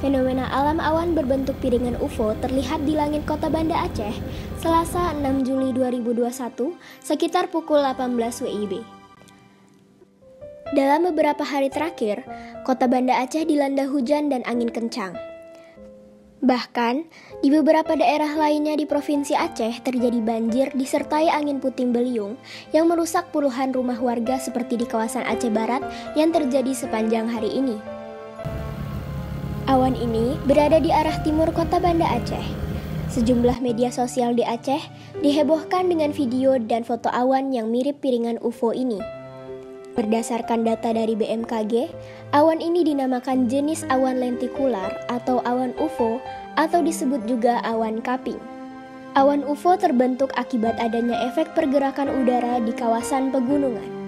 Fenomena alam awan berbentuk piringan UFO terlihat di langit kota Banda Aceh, Selasa 6 Juli 2021, sekitar pukul 18 WIB. Dalam beberapa hari terakhir, kota Banda Aceh dilanda hujan dan angin kencang. Bahkan, di beberapa daerah lainnya di Provinsi Aceh terjadi banjir disertai angin puting beliung yang merusak puluhan rumah warga seperti di kawasan Aceh Barat yang terjadi sepanjang hari ini. Awan ini berada di arah timur kota Banda Aceh. Sejumlah media sosial di Aceh dihebohkan dengan video dan foto awan yang mirip piringan UFO ini. Berdasarkan data dari BMKG, awan ini dinamakan jenis awan lentikular atau awan UFO atau disebut juga awan kaping. Awan UFO terbentuk akibat adanya efek pergerakan udara di kawasan pegunungan.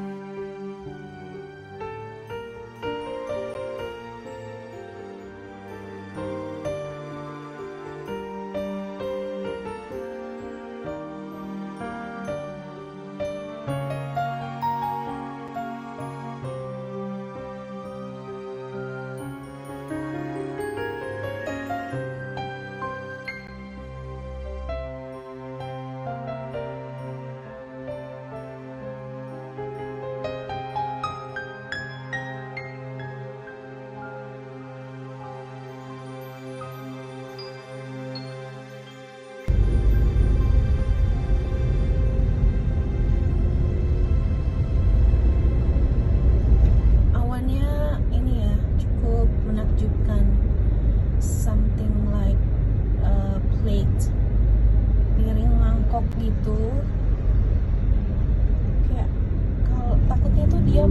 Something like a plate, piring mangkok gitu. Kayak kalau takutnya tuh dia